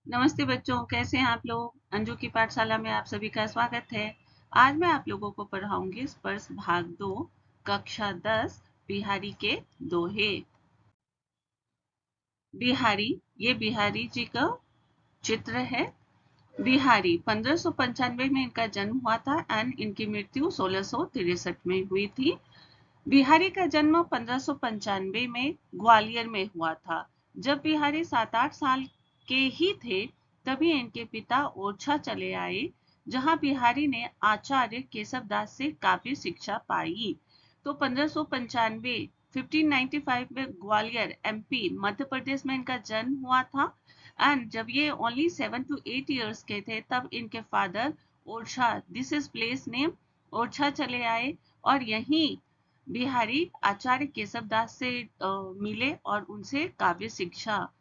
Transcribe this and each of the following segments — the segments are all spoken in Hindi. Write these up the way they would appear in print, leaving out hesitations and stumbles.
नमस्ते बच्चों, कैसे हैं आप लोग? अंजू की पाठशाला में आप सभी का स्वागत है। आज मैं आप लोगों को पढ़ाऊंगी स्पर्श भाग 2, कक्षा 10, बिहारी के दोहे। बिहारी, ये बिहारी जी का चित्र है। बिहारी 1595 में इनका जन्म हुआ था एंड इनकी मृत्यु 1663 में हुई थी। बिहारी का जन्म 1595 में ग्वालियर में हुआ था। जब बिहारी 7-8 साल के ही थे, तभी इनके पिता ओरछा चले आए, जहां बिहारी ने आचार्य केशवदास से काव्य शिक्षा पाई। तो 1595 1595 में ग्वालियर एमपी मध्य प्रदेश में इनका जन्म हुआ था। एंड जब ये ओनली 7 to 8 years के थे, तब इनके father Orchha, this is place name, Orchha चले आए और यहीं बिहारी आचार्य केशवदास से मिले और उनसे काव्य शिक्षा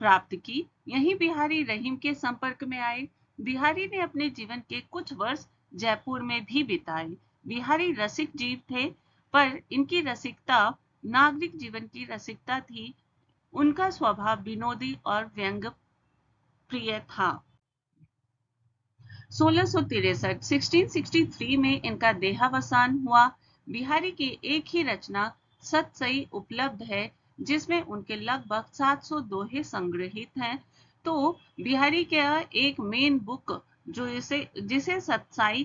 प्राप्त की। यहीं बिहारी रहीम के संपर्क में आए। बिहारी ने अपने जीवन के कुछ वर्ष जयपुर में भी बिताए। बिहारी रसिक जीव थे, पर इनकी रसिकता नागरिक जीवन की रसिकता थी। उनका स्वभाव विनोदी और व्यंग प्रिय था। 1663 में इनका देहावसान हुआ। बिहारी की एक ही रचना सतसई उपलब्ध है, जिसमें उनके लगभग 700 दोहे संग्रहित हैं। तो बिहारी का एक मेन बुक जो जिसे सतसई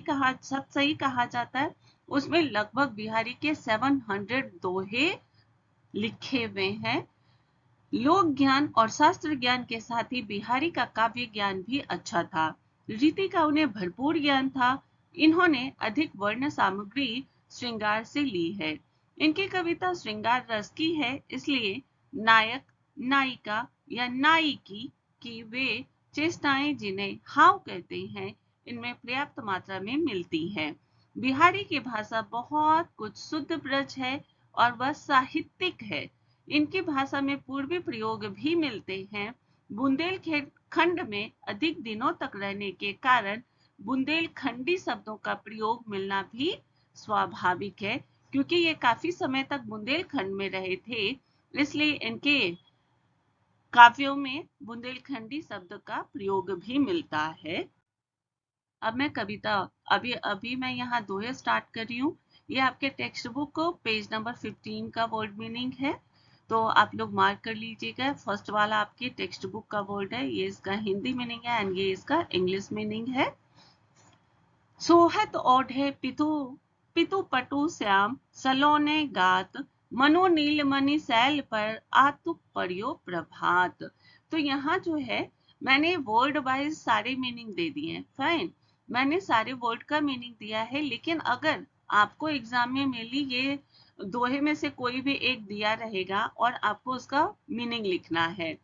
कहा जाता है, उसमें लगभग बिहारी के 700 दोहे लिखे हुए हैं। लोक ज्ञान और शास्त्र ज्ञान के साथ ही बिहारी का काव्य ज्ञान भी अच्छा था। रीति का उन्हें भरपूर ज्ञान था। इन्होंने अधिक वर्ण सामग्री श्रृंगार से ली है। इनकी कविता श्रृंगार रस की है, इसलिए नायक, नायिका या नायिकी की वे चेष्टाएं जिन्हें हाव कहते हैं, इनमें पर्याप्त मात्रा में मिलती हैं। बिहारी की भाषा बहुत कुछ शुद्ध ब्रज है और वह साहित्यिक है। इनकी भाषा में पूर्वी प्रयोग भी मिलते हैं। बुंदेलखंड में अधिक दिनों तक रहने के कारण बुंदेलखंडी शब्दों का प्रयोग मिलना भी स्वाभाविक है, क्योंकि ये काफी समय तक बुंदेलखंड में रहे थे, इसलिए इनके काव्यों में बुंदेलखंडी शब्द का प्रयोग भी मिलता है। अब मैं कविता अभी अभी मैं यहाँ दोहे स्टार्ट कर रही हूँ। ये आपके टेक्स्ट बुक को पेज नंबर 15 का वर्ड मीनिंग है, तो आप लोग मार्क कर लीजिएगा। फर्स्ट वाला आपके टेक्स्ट बुक का वर्ड है, ये इसका हिंदी मीनिंग है एंड ये इसका इंग्लिश मीनिंग है। सोहत ओढ़े पितु पितु पटु श्याम, सलोने गात, मनो नील मणि सैल पर आतुक पर्यो प्रभात। तो यहाँ जो है, मैंने वर्ड वाइज सारे मीनिंग दे दिए हैं। फाइन, मैंने सारे वर्ड का मीनिंग दिया है, लेकिन अगर आपको एग्जाम में मेनली ये दोहे में से कोई भी एक दिया रहेगा और आपको उसका मीनिंग लिखना है,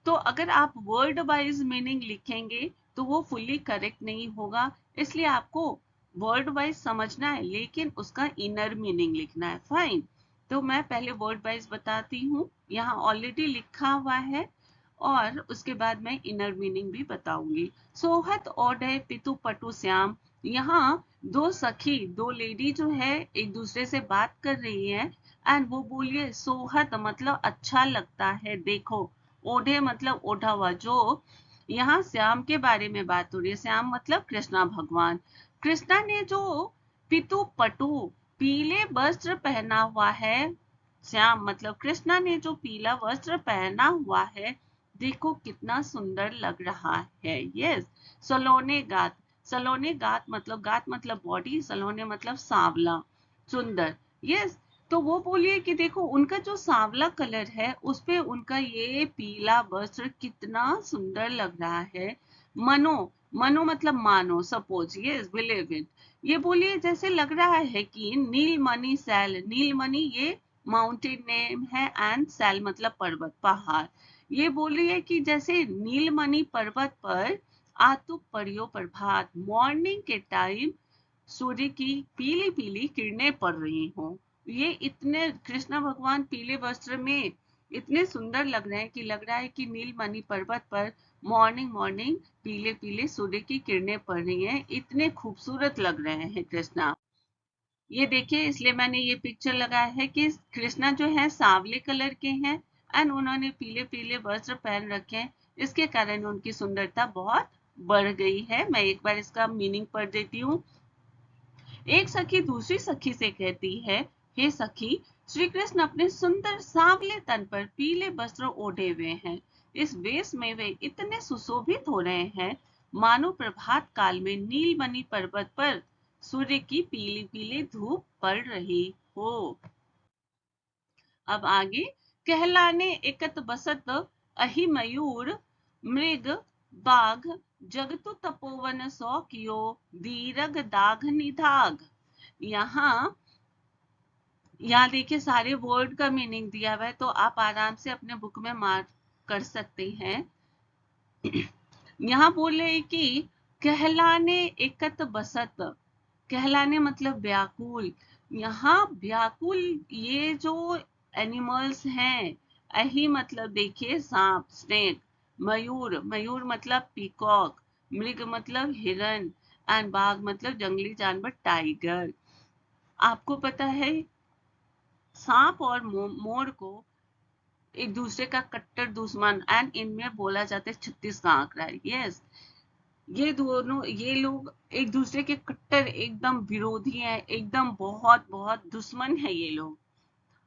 तो अगर आप वर्ड वाइज मीनिंग लिखेंगे तो वो फुल्ली करेक्ट नहीं होगा। इसलिए आपको वर्ड वाइज समझना है, लेकिन उसका इनर मीनिंग लिखना है। फाइन, तो मैं पहले वर्ड वाइज बताती हूँ, यहाँ ऑलरेडी लिखा हुआ है और उसके बाद मैं इनर मीनिंग भी बताऊंगी। सोहत ओढ़े पितु पटु श्याम, यहाँ दो सखी, दो लेडी जो है एक दूसरे से बात कर रही है एंड वो बोलिए सोहत मतलब अच्छा लगता है। देखो, ओढ़े मतलब ओढ़ा हुआ, जो यहाँ श्याम के बारे में बात हो रही है। श्याम मतलब कृष्णा भगवान। कृष्णा ने जो पितु पटु पीले वस्त्र पहना हुआ है, श्याम मतलब कृष्णा ने जो पीला वस्त्र पहना हुआ है, देखो कितना सुंदर लग रहा है। यस, सलोने गात, सलोने गात मतलब बॉडी, सलोने मतलब सांवला, सुंदर। यस, तो वो बोलिए कि देखो उनका जो सांवला कलर है, उस पे उनका ये पीला वस्त्र कितना सुंदर लग रहा है। मनो, मनो मतलब मानो, सपोज, ये बिलीव इट। ये बोलिए जैसे लग रहा है कि नीलमणि सैल, नीलमणि ये माउंटेन नेम है एंड सैल मतलब पर्वत, पहाड़। ये बोल रही है कि जैसे नीलमणि पर्वत पर आतुक पर्यो प्रभात, मॉर्निंग के टाइम सूर्य की पीली पीली किरणें पड़ रही हों। ये इतने कृष्ण भगवान पीले वस्त्र में इतने सुंदर लग रहे हैं कि लग रहा है कि नीलमणि पर्वत पर मॉर्निंग मॉर्निंग पीले पीले सूर्य की किरणें पड़ रही हैं। इतने खूबसूरत लग रहे हैं कृष्णा। ये देखिए, इसलिए मैंने ये पिक्चर लगाया है कि कृष्णा जो है सांवले कलर के हैं एंड उन्होंने पीले पीले वस्त्र पहन रखे हैं, इसके कारण उनकी सुंदरता बहुत बढ़ गई है। मैं एक बार इसका मीनिंग पढ़ देती हूँ। एक सखी दूसरी सखी से कहती है, हे सखी, श्री कृष्ण अपने सुंदर सांवले तन पर पीले वस्त्र ओढ़े हुए हैं। इस वेश में वे इतने सुशोभित हो रहे हैं मानो प्रभात काल में नीलमणि पर्वत पर सूर्य की पीली पीली धूप पड़ रही हो। अब आगे, कहलाने एकत बसत अहि मयूर मृग बाघ जगतु तपोवन सौ कियो दीरग दाघ निधाग। यहाँ यहाँ देखिए सारे वर्ड का मीनिंग दिया हुआ है, तो आप आराम से अपने बुक में मार्क कर सकते हैं। यहाँ बोले कि कहलाने एकत बसत, कहलाने मतलब व्याकुल। यहाँ व्याकुल ये जो एनिमल्स हैं, अही मतलब देखिए सांप स्नेक, मयूर मयूर मतलब पीकॉक, मृग मतलब हिरन, एंड बाघ मतलब जंगली जानवर टाइगर। आपको पता है सांप और मोर को एक दूसरे का कट्टर दुश्मन, एंड इनमें बोला जाता है 36 का आंकड़ा। यस, ये दोनों ये लोग एक दूसरे के कट्टर एकदम विरोधी हैं, एकदम बहुत बहुत दुश्मन है ये लोग।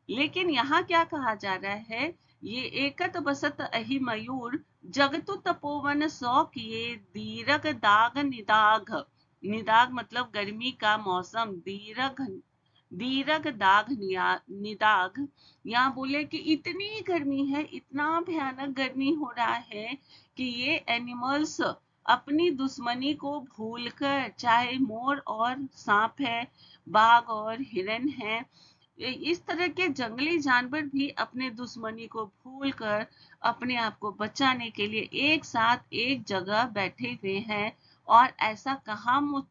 लेकिन यहाँ क्या कहा जा रहा है, ये एकत बसत अहि मयूर जगतु तपोवन सौ किए दीरग दाग निदाघ। निदाघ मतलब गर्मी का मौसम, दीरग दीरग दाग निदाग। यहाँ बोले कि इतनी गर्मी है, इतना भयानक गर्मी हो रहा है कि ये एनिमल्स अपनी दुश्मनी को भूलकर, चाहे मोर और सांप है, बाघ और हिरन है, इस तरह के जंगली जानवर भी अपने दुश्मनी को भूलकर अपने आप को बचाने के लिए एक साथ एक जगह बैठे हुए हैं। और ऐसा कहाँ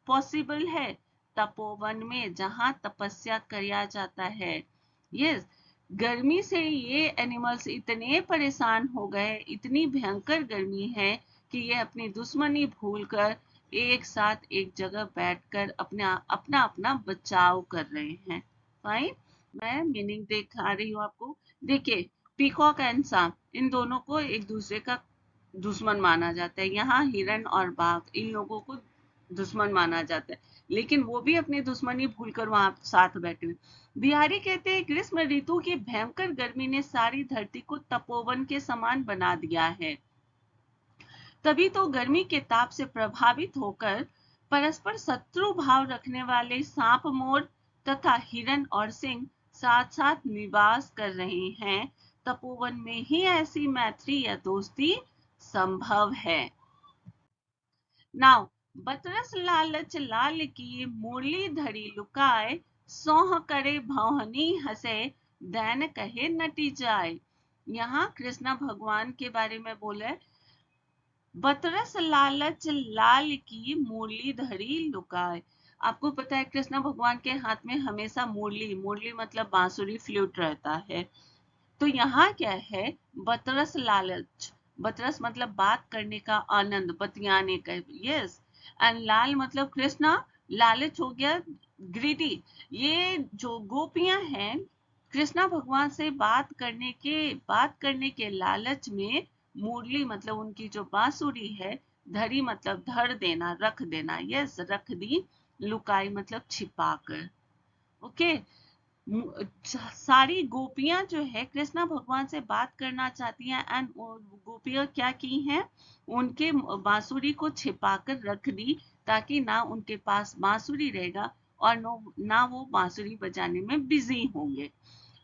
पॉसिबल है? तपोवन में, जहाँ तपस्या किया जाता है। यस, गर्मी से ये एनिमल्स इतने परेशान हो गए, इतनी भयंकर गर्मी है कि ये अपनी दुश्मनी भूलकर एक साथ एक जगह बैठकर अपना अपना अपना बचाव कर रहे हैं। फाइन, मैं मीनिंग दिखा रही हूँ आपको। देखिए, पीकॉक एंड सांप, इन दोनों को एक दूसरे का दुश्मन माना जाता है। यहाँ हिरन और बाघ, इन लोगों को दुश्मन माना जाता है, लेकिन वो भी अपनी दुश्मनी भूलकर वहां साथ बैठे हुए। बिहारी कहते हैं, ग्रीष्म ऋतु की भयंकर गर्मी ने सारी धरती को तपोवन के समान बना दिया है। तभी तो गर्मी के ताप से प्रभावित होकर परस्पर शत्रु भाव रखने वाले सांप मोर तथा हिरन और सिंह साथ साथ निवास कर रहे हैं। तपोवन में ही ऐसी मैत्री या दोस्ती संभव है। नाउ, बतरस लालच लाल की मुरली धरी लुकाए, सोह करे भौहनी हंसे, दैन कहे नटी जाए। यहाँ कृष्णा भगवान के बारे में बोले, बतरस लालच लाल की मुरली धरी लुकाए। आपको पता है कृष्ण भगवान के हाथ में हमेशा मुरली, मुरली मतलब बांसुरी, फ्लूट रहता है। तो यहाँ क्या है, बतरस लालच, बतरस मतलब बात करने का आनंद, बतियाने का। यस, एंड लाल मतलब कृष्णा, लालच हो गया ग्रीडी। ये जो गोपियां हैं, कृष्णा भगवान से बात करने के लालच में मुरली मतलब उनकी जो बांसुरी है, धरी मतलब धर देना, रख देना। यस, रख दी, लुकाई मतलब छिपाकर। ओके, सारी गोपियां जो है कृष्णा भगवान से बात करना चाहती हैं, एंड गोपियां क्या की हैं, उनके बांसुरी को छिपाकर रख दी, ताकि ना उनके पास बांसुरी रहेगा और ना वो बांसुरी बजाने में बिजी होंगे।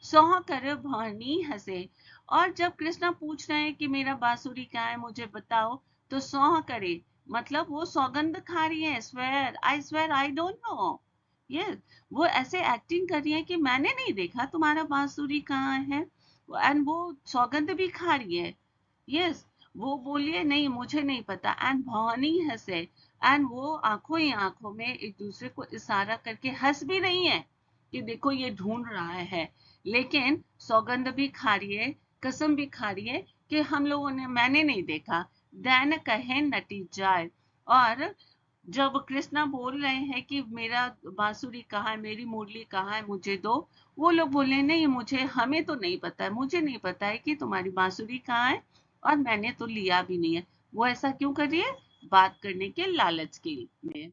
सौह कर भवानी हंसे। और जब कृष्णा पूछ रहे हैं कि मेरा बांसुरी कहाँ है, मुझे बताओ, तो सौह करे मतलब वो सौगंध खा रही है, swear I don't know. Yes, वो ऐसे एक्टिंग कर रही है कि मैंने नहीं देखा तुम्हारा बांसुरी कहाँ है, एंड वो सौगंध भी खा रही है। यस, वो बोलिए नहीं मुझे नहीं पता, एंड भवानी हंसे, एंड वो आंखों ही आंखों में एक दूसरे को इशारा करके हंस भी रही है कि देखो ये ढूंढ रहा है, लेकिन सौगंध भी खा रही है, कसम भी खा रही है कि हम लोगों ने, मैंने नहीं देखा। दैन कहे नटी जाए। और जब कृष्णा बोल रहे हैं कि मेरा बांसुरी कहाँ है, मेरी मुरली कहाँ है, मुझे दो, वो लोग बोले नहीं, मुझे, हमें तो नहीं पता है, मुझे नहीं पता है कि तुम्हारी बांसुरी कहाँ है और मैंने तो लिया भी नहीं है। वो ऐसा क्यों कर रही है? बात करने के लालच के में।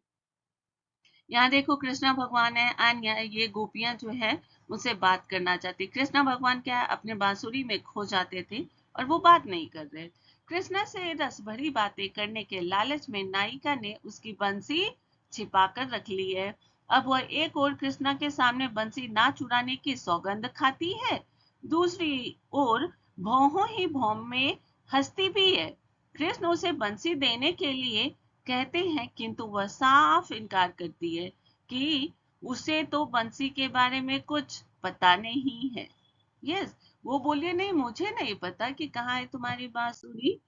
यहाँ देखो कृष्णा भगवान है एंड ये गोपियां जो है उनसे बात करना चाहती। कृष्णा भगवान क्या है, अपने बांसुरी में खो जाते थे और वो बात नहीं कर रहे। कृष्णा से रस भरी बातें करने के लालच में नायिका ने उसकी बंसी छिपा कर रख ली है। अब वह एक और कृष्णा के सामने बंसी ना चुराने की सौगंध खाती है, दूसरी ओर भौहों ही भौम में हंसती भी है। कृष्ण उसे बंसी देने के लिए कहते हैं, किंतु वह साफ इनकार करती है कि उसे तो बंसी के बारे में कुछ पता नहीं है। यस, वो बोलिए नहीं, मुझे नहीं पता कि कहाँ है तुम्हारी बांसुरी।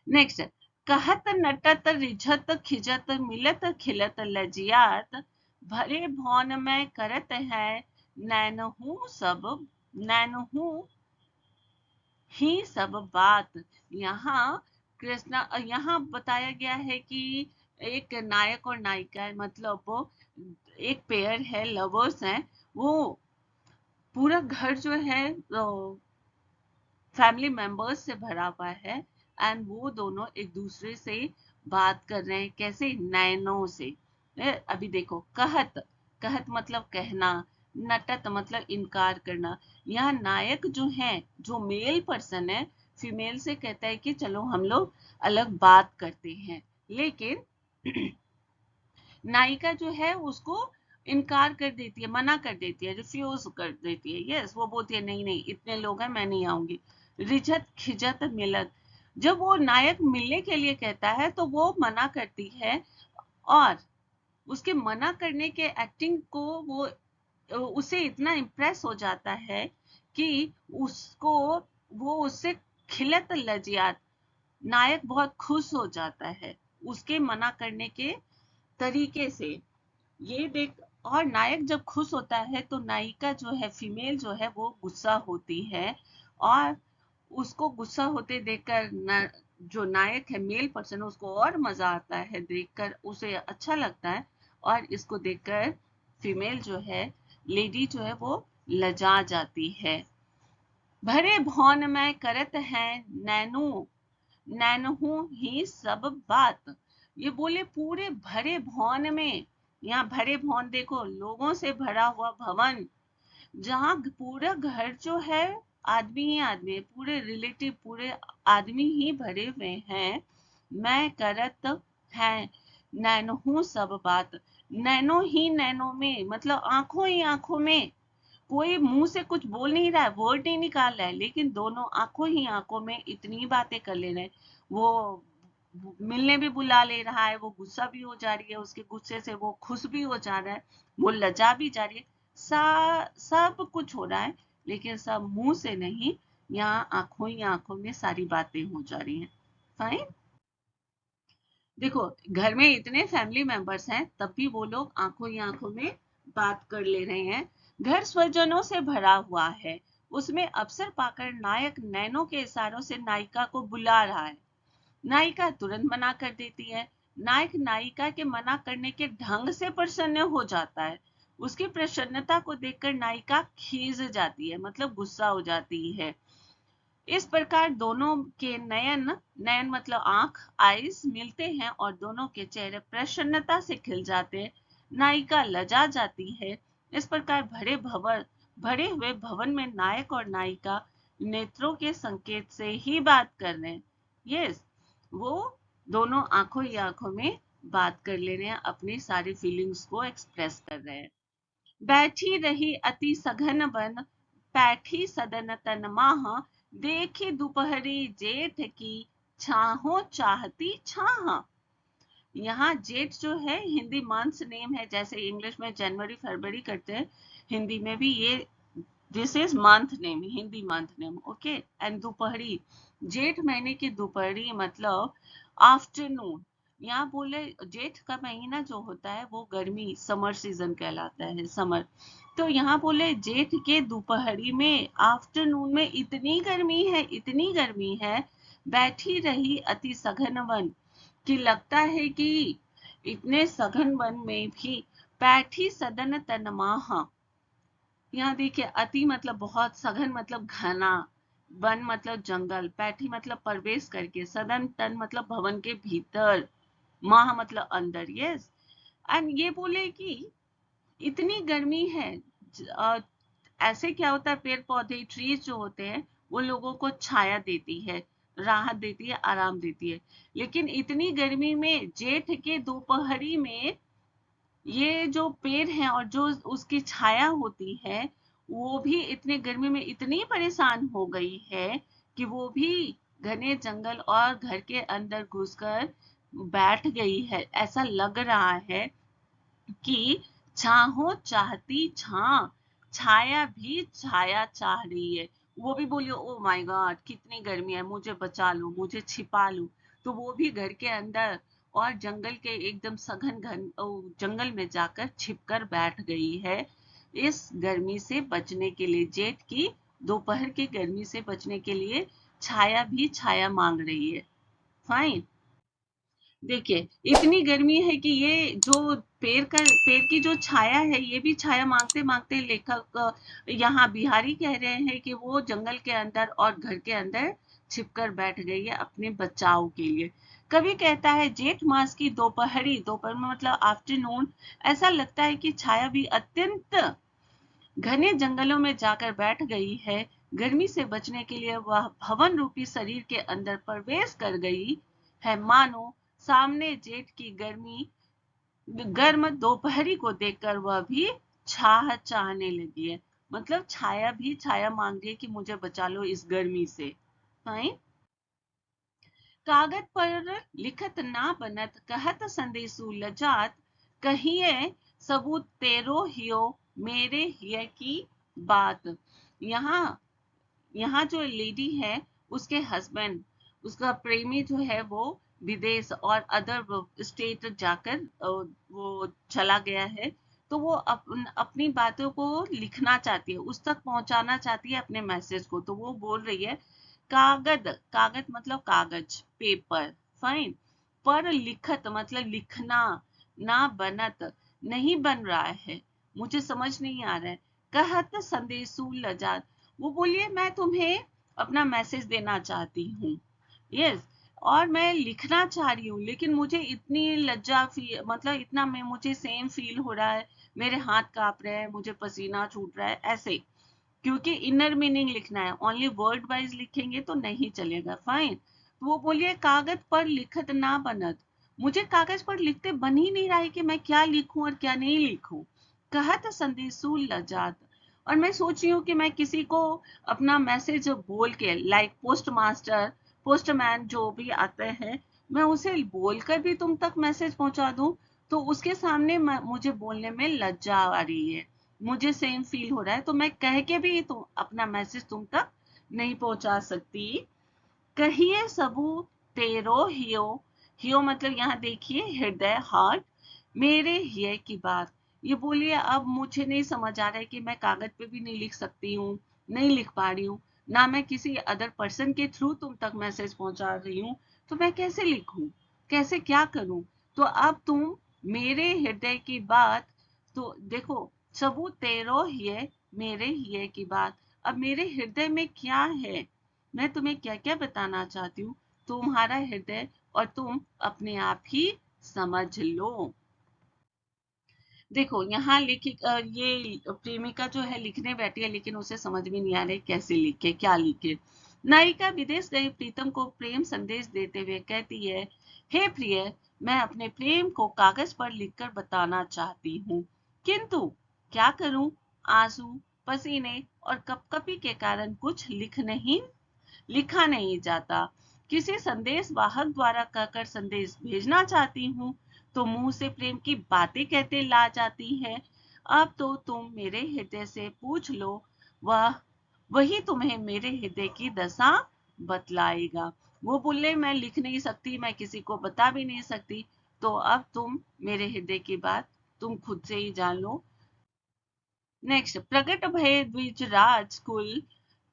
नेक्स्ट, कहत नटत रिझत खिजत मिलत खिलत लजियात, भरे भौन में करत है नैनहू सब, नैनहू ही सब बात। यहाँ कृष्णा, यहाँ बताया गया है कि एक नायक और नायिका है, मतलब वो एक पेयर है, लवर्स हैं। वो पूरा घर जो है फैमिली मेंबर्स से भरा हुआ है एंड वो दोनों एक दूसरे से बात कर रहे हैं, कैसे? नैनों से। अभी देखो, कहत, कहत मतलब कहना, नटत मतलब इनकार करना। यहाँ नायक जो है, जो मेल पर्सन है, फीमेल से कहता है कि चलो हम लोग अलग बात करते हैं, लेकिन नायिका जो है उसको इनकार कर देती है, मना कर देती है, रिफ्यूज कर देती है। यस, वो बोलती है नहीं नहीं, इतने लोग हैं, मैं नहीं आऊंगी। रिझत खिजत मिलत, जब वो नायक मिलने के लिए कहता है तो वो मना करती है, और उसके मना करने के एक्टिंग को वो उसे इतना इम्प्रेस हो जाता है कि उसको वो उससे खिलत लजियात, नायक बहुत खुश हो जाता है उसके मना करने के तरीके से। ये देख, और नायक जब खुश होता है तो नायिका जो है, फीमेल जो है, वो गुस्सा होती है, और उसको गुस्सा होते देखकर जो नायक है, मेल पर्सन, उसको और मजा आता है देखकर, उसे अच्छा लगता है, और इसको देखकर फीमेल जो है, लेडी जो है, वो लजा जाती है। भरे भौन में करत है नैनू, नैनहू ही सब बात। ये बोले पूरे भरे भवन में। यहाँ भरे भवन देखो, लोगों से भरा हुआ भवन, जहाँ पूरा घर जो है आदमी ही आदमी है, पूरे रिलेटिव पूरे आदमी ही भरे हुए हैं। मैं करत है नैनहू सब बात, नैनो ही नैनो में मतलब आंखों ही आंखों में, कोई मुंह से कुछ बोल नहीं रहा है, वर्ड नहीं निकाल रहा है, लेकिन दोनों आंखों ही आंखों में इतनी बातें कर ले रहे हैं। वो मिलने भी बुला ले रहा है, वो गुस्सा भी हो जा रही है, उसके गुस्से से वो खुश भी हो जा रहा है, वो लजा भी जा रही है, सब कुछ हो रहा है, लेकिन सब मुंह से नहीं, यहाँ आंखों ही आंखों में सारी बातें हो जा रही हैं। फाइन। देखो, घर में इतने फैमिली मेंबर्स हैं, तब भी वो लोग आंखों ही आंखों में बात कर ले रहे हैं। घर स्वजनों से भरा हुआ है, उसमें अवसर पाकर नायक नैनों के इशारों से नायिका को बुला रहा है। नायिका तुरंत मना कर देती है। नायक नायिका के मना करने के ढंग से प्रसन्न हो जाता है। उसकी प्रसन्नता को देखकर नायिका खींच जाती है, मतलब गुस्सा हो जाती है। इस प्रकार दोनों के नयन, नयन मतलब आंख, आईज मिलते हैं और दोनों के चेहरे प्रसन्नता से खिल जाते हैं। नायिका लजा जाती है। इस प्रकार भरे हुए भवन में नायक और नायिका नेत्रों के संकेत से ही बात कर रहे हैं। यस, वो दोनों आंखों ही आंखों में बात कर ले रहे हैं, अपनी सारी फीलिंग्स को एक्सप्रेस कर रहे हैं। बैठी रही अति सघन बन, पैठी सदन तन माह, देखी दोपहरी जेठ की, छाहो चाहती छाह। यहाँ जेठ जो है हिंदी मंथ्स नेम है, जैसे इंग्लिश में जनवरी फरवरी करते हैं, हिंदी में भी ये this is month name, Hindi month name. Okay, and दोपहरी, जेठ महीने की दोपहरी मतलब आफ्टरनून। यहाँ बोले जेठ का महीना जो होता है वो गर्मी, समर सीजन कहलाता है, समर। तो यहाँ बोले जेठ के दोपहरी में, आफ्टरनून में इतनी गर्मी है, इतनी गर्मी है, बैठी रही अति सघन वन, कि लगता है कि इतने सघन वन में भी बैठी सदन तनमाहा। यहाँ देखिए, अति मतलब बहुत, सघन मतलब घना, वन मतलब जंगल, पैठी मतलब प्रवेश करके, सदन तन मतलब भवन के भीतर, माह मतलब अंदर। यस, एंड ये बोले कि इतनी गर्मी है। ऐसे क्या होता है, पेड़ पौधे ट्रीज जो होते हैं वो लोगों को छाया देती है, राहत देती है, आराम देती है। लेकिन इतनी गर्मी में जेठ के दोपहरी में ये जो पेड़ है और जो उसकी छाया होती है वो भी इतने गर्मी में इतनी परेशान हो गई है कि वो भी घने जंगल और घर के अंदर घुसकर बैठ गई है। ऐसा लग रहा है कि चाहो चाहती छाया भी छाया चाह रही है। वो भी बोली ओ माय गॉड कितनी गर्मी है, मुझे बचा लो, मुझे छिपा लो। तो वो भी घर के अंदर और जंगल के एकदम सघन जंगल में जाकर छिपकर बैठ गई है इस गर्मी से बचने के लिए। जेठ की दोपहर की गर्मी से बचने के लिए छाया भी छाया मांग रही है। फाइन। देखिए इतनी गर्मी है कि ये जो पेड़ की जो छाया है ये भी छाया मांगते मांगते लेखक यहाँ बिहारी कह रहे हैं कि वो जंगल के अंदर और घर के अंदर छिपकर बैठ गई है अपने बचाव के लिए। कवि कहता है जेठ मास की दोपहरी, दोपहर में मतलब आफ्टरनून, ऐसा लगता है कि छाया भी अत्यंत घने जंगलों में जाकर बैठ गई है। गर्मी से बचने के लिए वह भवन रूपी शरीर के अंदर प्रवेश कर गई है, मानो सामने जेठ की गर्म दोपहरी को देखकर वह भी छाह चाहने लगी है। मतलब छाया भी छाया मांग रही है कि मुझे बचा लो इस गर्मी से। फाइन। कागज पर लिखत ना बनत, कहत संदेशु लजात, कहिए सबूत तेरो हियो, मेरे हिय की बात। यहाँ यहाँ जो लेडी है उसके हस्बैंड, उसका प्रेमी जो है वो विदेश और अदर स्टेट जाकर वो चला गया है। तो वो अपनी बातों को लिखना चाहती है, उस तक पहुंचाना चाहती है अपने मैसेज को। तो वो बोल रही है कागज, कागज मतलब कागज, पेपर। फाइन। पर लिखत मतलब लिखना, ना बनत नहीं बन रहा है, मुझे समझ नहीं आ रहा है। कहत संदेशु लजात, वो बोलिए मैं तुम्हें अपना मैसेज देना चाहती हूँ। यस, और मैं लिखना चाह रही हूँ लेकिन मुझे इतनी लज्जा मतलब इतना मैं मुझे सेम फील हो रहा है, मेरे हाथ कांप रहे हैं, मुझे पसीना छूट रहा है ऐसे। क्योंकि इनर मीनिंग लिखना है, ओनली वर्ड वाइज लिखेंगे तो नहीं चलेगा। फाइन। तो वो बोलिए कागज पर लिखत ना बनत, मुझे कागज पर लिखते बन ही नहीं रहा है कि मैं क्या लिखूं और क्या नहीं लिखूं। कहत संदेशु लजात, और मैं सोच रही हूँ कि मैं किसी को अपना मैसेज बोल के, लाइक पोस्ट मास्टर, पोस्टमैन जो भी आते हैं, मैं उसे बोलकर भी तुम तक मैसेज पहुंचा दूं तो उसके सामने मुझे बोलने में लज्जा आ रही है, मुझे सेम फील हो रहा है। तो मैं कह के भी तो अपना मैसेज तुम तक नहीं पहुंचा सकती। कहिए सबू तेरो हियो, हियो मतलब यहाँ देखिए हृदय, हार्ट, मेरे हिय की बात। ये बोलिए अब मुझे नहीं समझ आ रहा है कि मैं कागज पे भी नहीं लिख सकती हूँ, नहीं लिख पा रही हूँ, ना मैं किसी अदर पर्सन के थ्रू तुम तक मैसेज पहुंचा रही हूँ। तो मैं कैसे लिखूं, कैसे क्या करूं। तो अब तुम मेरे हृदय की बात, तो देखो सबूत तेरो हिय, मेरे हिय की बात। अब मेरे हृदय में क्या है, मैं तुम्हें क्या क्या बताना चाहती हूँ, तुम्हारा हृदय और तुम अपने आप ही समझ लो। देखो यहाँ ये प्रेमिका जो है लिखने बैठी है लेकिन उसे समझ में नहीं आ रहा है कैसे लिखे, क्या लिखे। नायिका विदेश गई प्रीतम को प्रेम संदेश देते हुए कहती है, हे प्रिय, मैं अपने प्रेम को कागज पर लिखकर बताना चाहती हूँ, किंतु क्या करूं, आंसू, पसीने और कपकपी के कारण कुछ लिखा नहीं जाता। किसी संदेश वाहक द्वारा कहकर संदेश भेजना चाहती हूँ तो मुंह से प्रेम की बातें कहते ला जाती है। अब तो तुम मेरे हृदय से पूछ लो, वह वही तुम्हें मेरे हृदय की दशा बतलाएगा। वो बोले मैं लिख नहीं सकती, मैं किसी को बता भी नहीं सकती, तो अब तुम मेरे हृदय की बात तुम खुद से ही जान लो। नेक्स्ट, प्रगट भय द्विज राजकुल,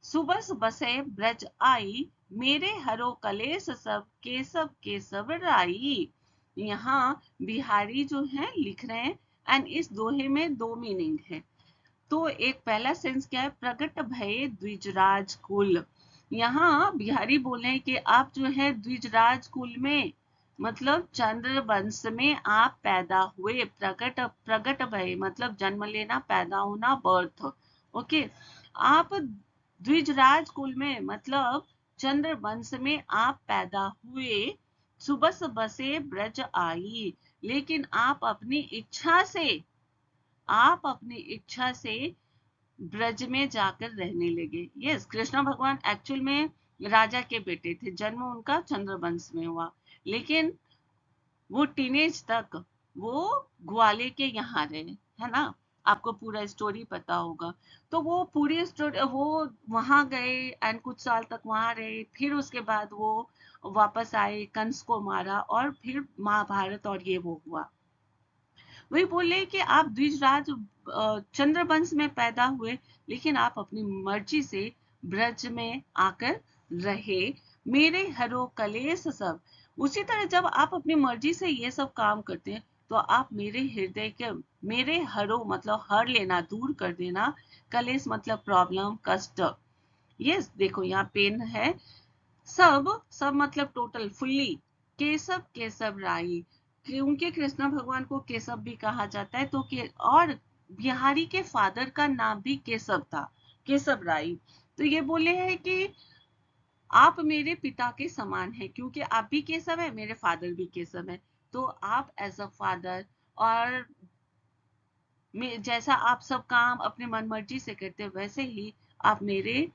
सुबस बसे ब्रज आई, मेरे हरो कलेस सब केसव केसव राई। यहाँ बिहारी जो है लिख रहे हैं एंड इस दोहे में दो मीनिंग है। तो एक पहला सेंस क्या है, प्रगट भय द्विजराज कुल, यहाँ बिहारी बोले हैं कि आप जो है द्विजराज कुल में मतलब चंद्र वंश में आप पैदा हुए, प्रकट प्रकट भय मतलब जन्म लेना, पैदा होना, बर्थ। ओके, आप द्विजराज कुल में मतलब चंद्र वंश में आप पैदा हुए, सुबह से ब्रज आई, लेकिन आप अपनी इच्छा से ब्रज में जाकर रहने लगे। यस, कृष्ण भगवान एक्चुअल में राजा के बेटे थे, जन्म उनका चंद्रवंश में हुआ, लेकिन वो टीनेज तक वो ग्वाले के यहाँ रहे, है ना। आपको पूरा स्टोरी पता होगा। तो वो पूरी स्टोरी, वो वहां गए एंड कुछ साल तक वहां रहे, फिर उसके बाद वो वापस आए, कंस को मारा, और फिर महाभारत और ये वो हुआ। वही बोले कि आप द्विजराज चंद्रवंश में पैदा हुए, लेकिन आप अपनी मर्जी से ब्रज में आकर रहे, मेरे हरो कलेश सब। उसी तरह जब आप अपनी मर्जी से ये सब काम करते हैं, तो आप मेरे हृदय के, मेरे हरो मतलब हर लेना, दूर कर देना, कलेश मतलब प्रॉब्लम, कष्ट। यस, देखो यहाँ पेन है, सब सब मतलब टोटल फुल्ली, केशव केशव राई, क्योंकि कृष्ण भगवान को केशव भी कहा जाता है, तो और बिहारी के फादर का नाम भी केशव था, केशव राई। तो ये बोले हैं कि आप मेरे पिता के समान हैं, क्योंकि आप भी केशव है, मेरे फादर भी केशव है, तो आप एज अ फादर, और जैसा आप सब काम अपने मन मर्जी से करते, वैसे ही आप मेरे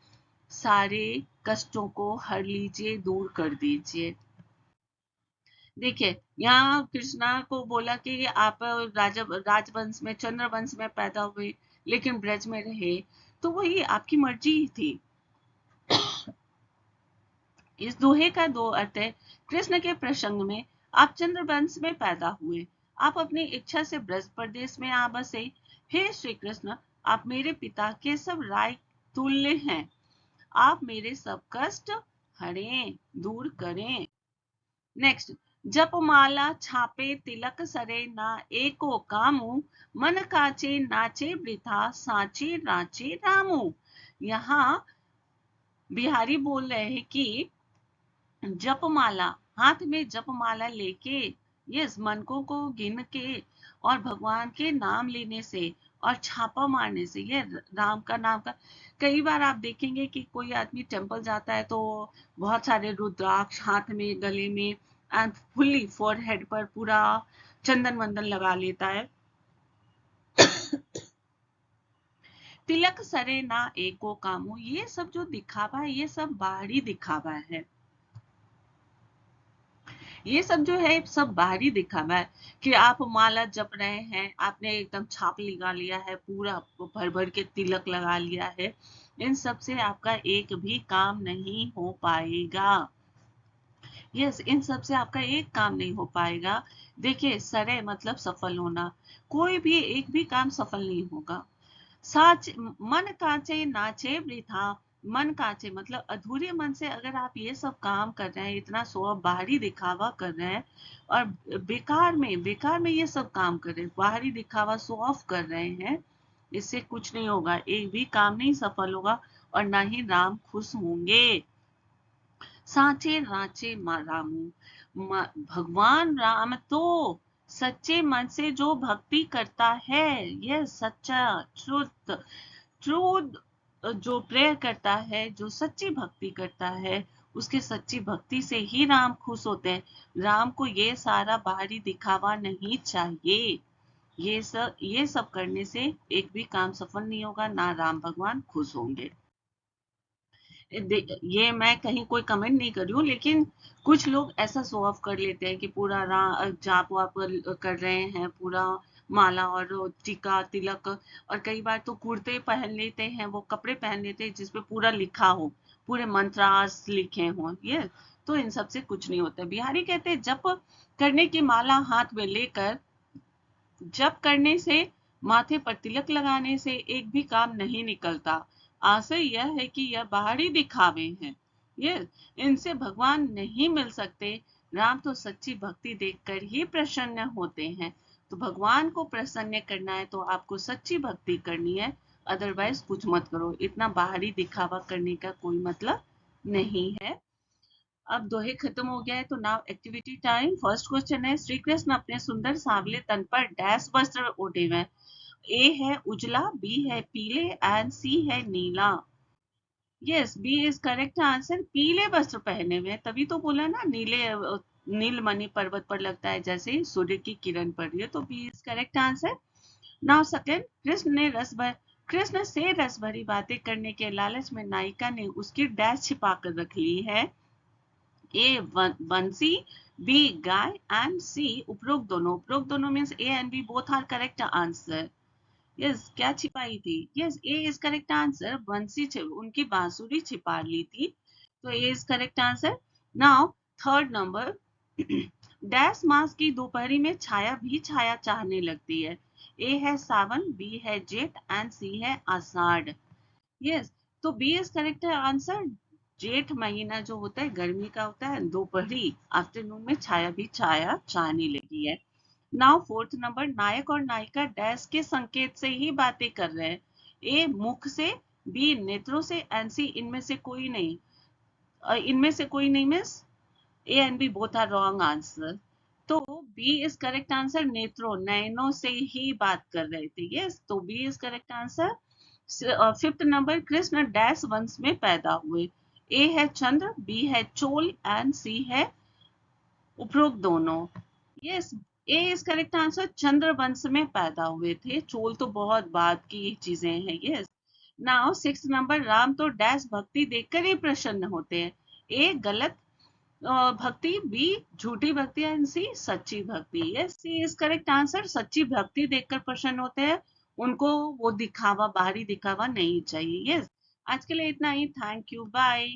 सारे कष्टों को हर लीजिए, दूर कर दीजिए। देखिए, यहाँ कृष्णा को बोला कि आप राजवंश में, चंद्रवंश में पैदा हुए, लेकिन ब्रज में रहे, तो वही आपकी मर्जी ही थी। इस दोहे का दो अर्थ है। कृष्ण के प्रसंग में आप चंद्रवंश में पैदा हुए, आप अपनी इच्छा से ब्रज प्रदेश में आ बसे। हे श्री कृष्ण, आप मेरे पिता केशव राय तुल्य हैं, आप मेरे सब कष्ट हरें, दूर करें। नेक्स्ट, जपमाला छापे तिलक सरे ना एको कामू, मन काचे नाचे वृथा साचे नाचे रामू। यहाँ बिहारी बोल रहे हैं कि जपमाला, हाथ में जपमाला लेके, यस, मनकों को गिन के और भगवान के नाम लेने से और छापा मारने से, ये राम का नाम का, कई बार आप देखेंगे कि कोई आदमी टेम्पल जाता है तो बहुत सारे रुद्राक्ष हाथ में, गले में, एंड फुल्ली फोरहेड पर पूरा चंदन वंदन लगा लेता है। तिलक सरे ना एको कामो, ये सब जो दिखावा है, ये सब बाहरी दिखावा है, ये सब जो है सब बाहरी दिखावा है। कि आप माला जप रहे हैं, आपने एकदम छाप लगा लिया है, पूरा भर भर के तिलक लगा लिया है, इन सब से आपका एक भी काम नहीं हो पाएगा। यस, इन सब से आपका एक काम नहीं हो पाएगा। देखिए, सरे मतलब सफल होना, कोई भी एक भी काम सफल नहीं होगा। साच मन काचे नाचे वृथा, मन काचे मतलब अधूरे मन से अगर आप ये सब काम कर रहे हैं, इतना सो बाहरी दिखावा कर रहे हैं, और बेकार में ये सब काम कर रहे हैं, बाहरी दिखावा शो ऑफ कर रहे हैं, इससे कुछ नहीं होगा, एक भी काम नहीं सफल होगा, और ना ही राम खुश होंगे। साचे राचे रामू, भगवान राम तो सच्चे मन से जो भक्ति करता है, यह सच्चा, ट्रुथ, ट्रू जो प्रेयर करता है, जो सच्ची भक्ति करता है, उसके सच्ची भक्ति से ही राम खुश होते हैं। राम को ये सारा बाहरी दिखावा नहीं चाहिए। ये सब करने से एक भी काम सफल नहीं होगा, ना राम भगवान खुश होंगे। ये मैं कहीं कोई कमेंट नहीं कर रही हूँ, लेकिन कुछ लोग ऐसा शो ऑफ कर लेते हैं कि पूरा जाप वाप कर रहे हैं, पूरा माला और टीका तिलक, और कई बार तो कुर्ते पहन लेते हैं, वो कपड़े पहन लेते हैं जिसपे पूरा लिखा हो, पूरे मंत्रास लिखे हों, ये तो इन सब से कुछ नहीं होता। बिहारी कहते हैं जप करने की माला हाथ में लेकर, जप करने से, माथे पर तिलक लगाने से एक भी काम नहीं निकलता। आशय यह है कि यह बाहरी दिखावे हैं, ये इनसे भगवान नहीं मिल सकते। राम तो सच्ची भक्ति देखकर ही प्रसन्न होते हैं। तो भगवान को प्रसन्न करना है तो आपको सच्ची भक्ति करनी है, अदरवाइज कुछ मत करो, इतना बाहरी दिखावा करने का कोई मतलब नहीं है। अब दोहे खत्म हो गया है तो now activity time. First question है, श्री कृष्ण अपने सुंदर सांवले तन पर डैश वस्त्र ओढ़े हुए हैं। ए है उजला, बी है पीले एंड सी है नीला। Yes, B is correct answer. पीले वस्त्र पहने हुए हैं, तभी तो बोला ना नीले नीलमणि पर्वत पर लगता है जैसे सूर्य की किरण पड़ रही है, तो B is correct answer. Now second, Krishna से रस भरी बातें करने के लालच में नायिका ने उसकी डैश छिपा कर रख ली है। ए बंसी, बी गाय एंड सी उपरोक्त दोनों। उपरोक्त दोनों means A and B both are correct answer. Yes, क्या छिपाई थी? Yes, A is correct answer. उनकी बांसुरी छिपा ली थी, तो A is correct answer. Now third number, dash मास की दोपहरी में छाया भी छाया चाहने लगती है। ए है सावन, बी है जेठ एंड सी है आषाढ़। यस, तो बी इज करेक्ट आंसर। जेठ महीना जो होता है गर्मी का होता है, दोपहरी आफ्टरनून में छाया भी छाया चाहने लगी है। नाउ फोर्थ नंबर, नायक और नायिका डैश के संकेत से ही बातें कर रहे हैं। ए मुख से, बी नेत्रों से एंड सी इनमें से कोई नहीं। इनमें से कोई नहीं means A and B both are wrong answer. तो बी इज करेक्ट आंसर, नेत्रों नयनों से ही बात कर रहे थे। यस, तो B is correct answer. Fifth number, Krishna dash वंश में पैदा हुए। ए है चंद्र, बी है चोल एंड सी है उपरोक्त दोनों। Yes, A is correct answer. चंद्र वंश में पैदा हुए थे, चोल तो बहुत बाद की चीजें हैं। Yes, now six number, Ram तो डैश भक्ति देखकर ही प्रसन्न होते हैं। ए गलत भक्ति, बी झूठी भक्ति एंड सी सच्ची भक्ति। Yes, C is correct answer. सच्ची भक्ति देखकर प्रसन्न होते हैं, उनको वो दिखावा, बाहरी दिखावा नहीं चाहिए। यस, आज के लिए इतना ही। Thank you, bye.